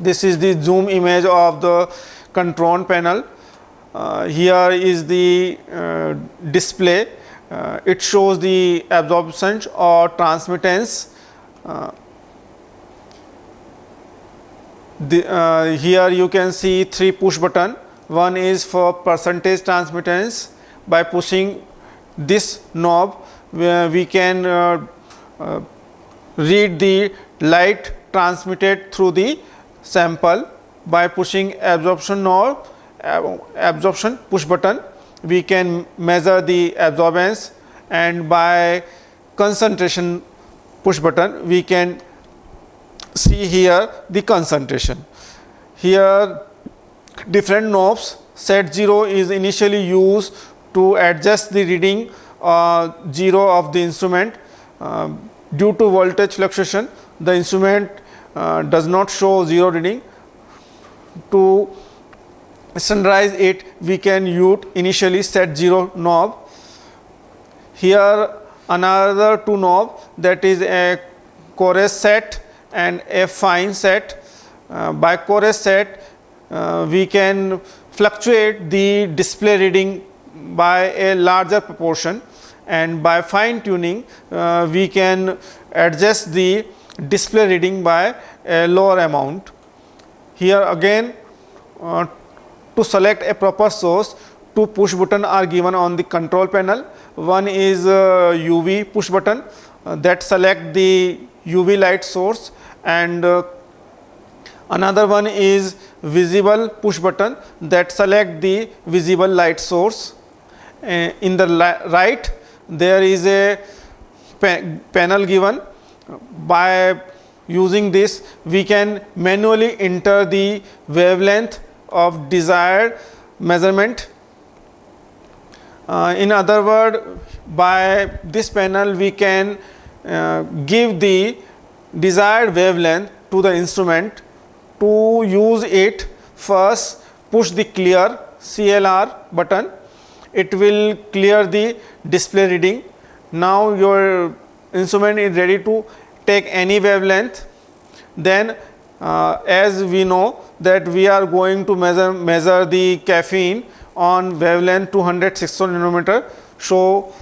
This is the zoom image of the control panel. Here is the display. It shows the absorption or transmittance. Here you can see 3 push button. One is for percentage transmittance. By pushing this knob, we can read the light transmitted through the sample. By pushing absorption knob, absorption push button, we can measure the absorbance, and by concentration push button, we can see here the concentration. Here different knobs. Set 0 is initially used to adjust the reading 0 of the instrument. Due to voltage fluctuation, the instrument does not show 0 reading. To standardize it, we can use initially set 0 knob. Here another 2 knob, that is a coarse set and a fine set. By coarse set, we can fluctuate the display reading by a larger proportion, and by fine tuning we can adjust the display reading by a lower amount. Here again, to select a proper source, 2 push buttons are given on the control panel. One is UV push button that select the UV light source, and another one is visible push button that select the visible light source. In the right, there is a panel given. By using this, we can manually enter the wavelength of desired measurement. In other words, by this panel we can give the desired wavelength to the instrument. To use it, first push the clear CLR button. It will clear the display reading. Now your instrument is ready to take any wavelength. Then as we know that we are going to measure the caffeine on wavelength 260 nanometer. So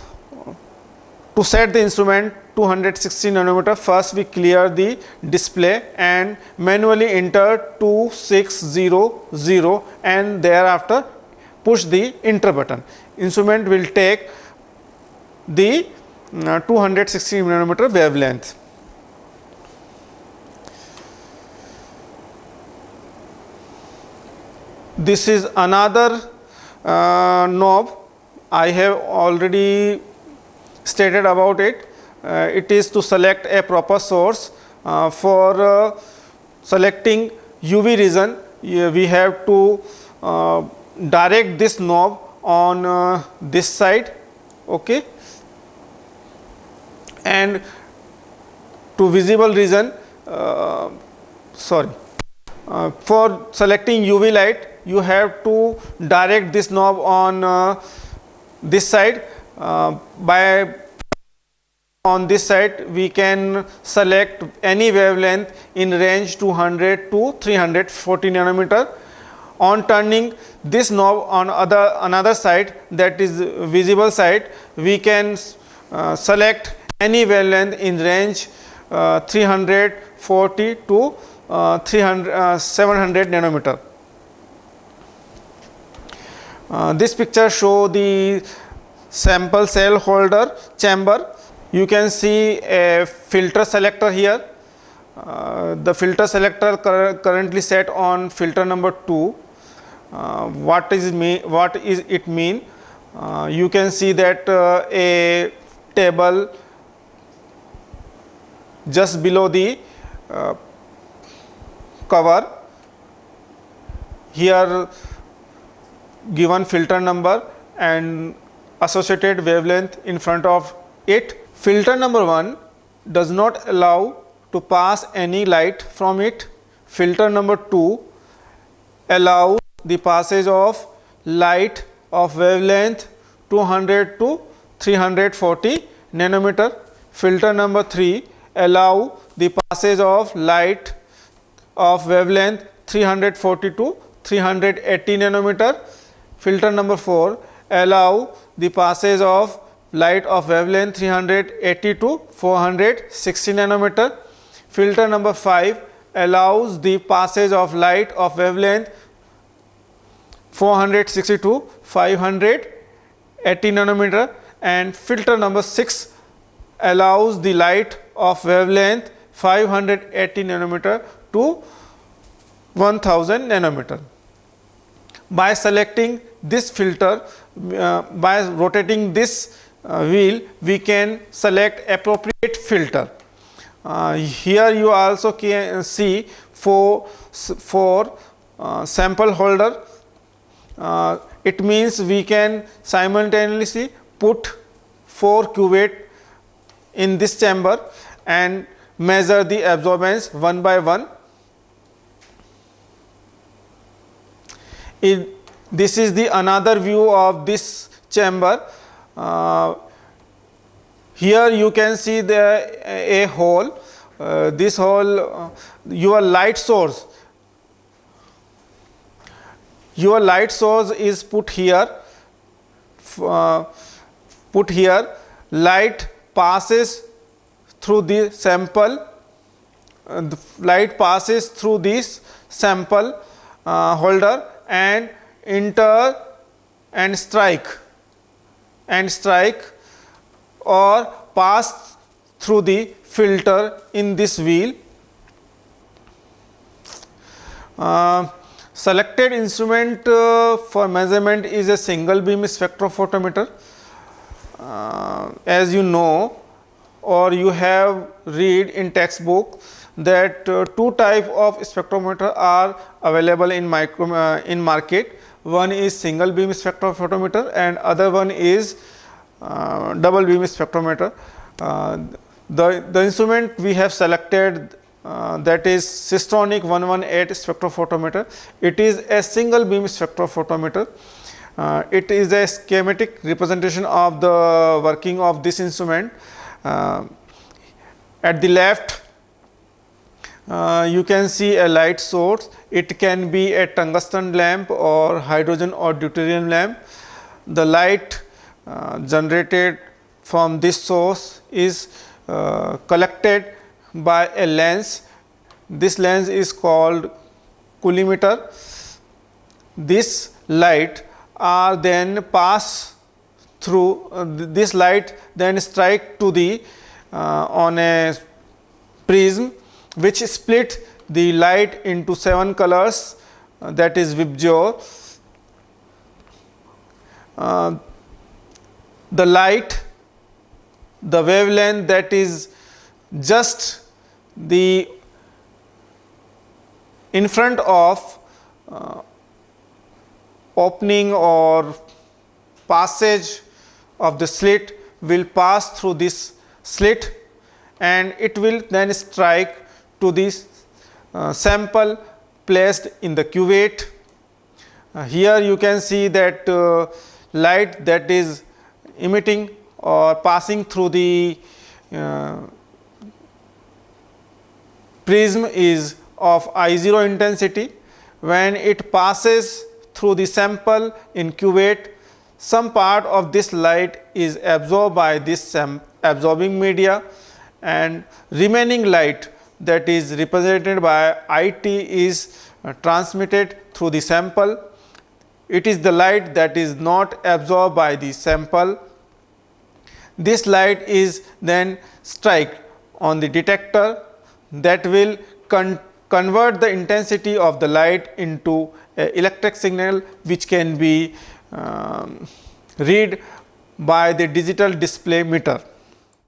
to set the instrument 260 nanometer, first we clear the display and manually enter 2600, and thereafter push the enter button. Instrument will take the 260 nanometer wavelength. This is another knob. I have already stated about it. It is to select a proper source. For selecting UV region, we have to direct this knob on this side, okay, and to visible region, for selecting UV light, you have to direct this knob on this side. By on this side, we can select any wavelength in range 200 to 340 nanometer. On turning this knob on another side, that is visible side, we can select any wavelength in range 340 to 700 nanometer. This picture shows the sample cell holder chamber. You can see a filter selector here. The filter selector currently set on filter number 2. What is it mean? You can see that a table just below the cover. Here given filter number and associated wavelength in front of it. Filter number 1 does not allow to pass any light from it. Filter number 2 allows the passage of light of wavelength 200 to 340 nanometer. Filter number 3 allow the passage of light of wavelength 340 to 380 nanometer. Filter number 4 allow the passage of light of wavelength 380 to 460 nanometer. Filter number 5 allows the passage of light of wavelength 460 to 580 nanometer, and filter number 6 allows the light of wavelength 580 nanometer to 1000 nanometer. By selecting this filter, by rotating this wheel, we can select appropriate filter. Here you also can see four sample holder. It means we can simultaneously put 4 cuvette in this chamber and measure the absorbance one by one. This is the another view of this chamber. Here you can see a hole. This hole, your light source is put here. Light passes through the sample. The light passes through this sample holder and enter and strike or pass through the filter in this wheel. Selected instrument for measurement is a single beam spectrophotometer. As you know, or you have read in textbook, that two type of spectrometer are available in market. One is single beam spectrophotometer and other one is double beam spectrometer. The instrument we have selected, that is Systronic 118 spectrophotometer. It is a single beam spectrophotometer. It is a schematic representation of the working of this instrument. At the left, you can see a light source. It can be a tungsten lamp or hydrogen or deuterium lamp. The light generated from this source is collected by a lens. This lens is called collimator. This light are then pass through this light then strike to the on a prism, which split the light into 7 colors, that is VIBGYOR. The light, the wavelength that is just the in front of opening or passage of the slit will pass through this slit and it will then strike to this sample placed in the cuvette. Here you can see that light that is emitting or passing through the prism is of I0 intensity. When it passes through the sample in cuvette, some part of this light is absorbed by this absorbing media, and remaining light that is represented by IT is transmitted through the sample. It is the light that is not absorbed by the sample. This light is then strike on the detector that will convert the intensity of the light into an electric signal, which can be read by the digital display meter.